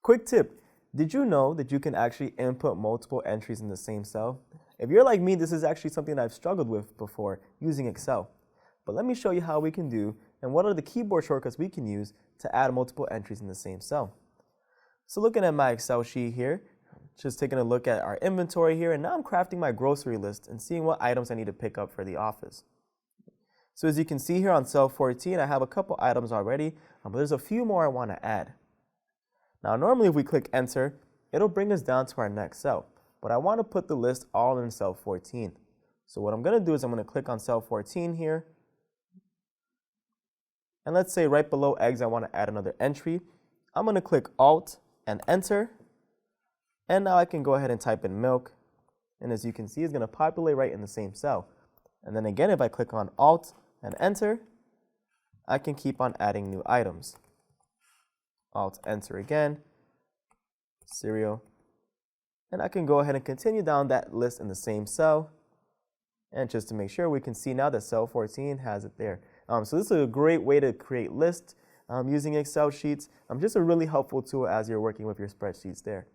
Quick tip, did you know that you can actually input multiple entries in the same cell? If you're like me, this is actually something that I've struggled with before using Excel. But let me show you how we can do and what are the keyboard shortcuts we can use to add multiple entries in the same cell. So looking at my Excel sheet here, just taking a look at our inventory here, and now I'm crafting my grocery list and seeing what items I need to pick up for the office. So as you can see here on cell 14, I have a couple items already, but there's a few more I want to add. Now normally if we click enter, it'll bring us down to our next cell, but I want to put the list all in cell 14. So what I'm going to do is I'm going to click on cell 14 here, and let's say right below eggs I want to add another entry. I'm going to click Alt and enter, and now I can go ahead and type in milk, and as you can see it's going to populate right in the same cell. And then again if I click on Alt and enter, I can keep on adding new items. Alt enter again, cereal, and I can go ahead and continue down that list in the same cell. And just to make sure, we can see now that cell 14 has it there. So this is a great way to create lists using Excel sheets. Just a really helpful tool as you're working with your spreadsheets there.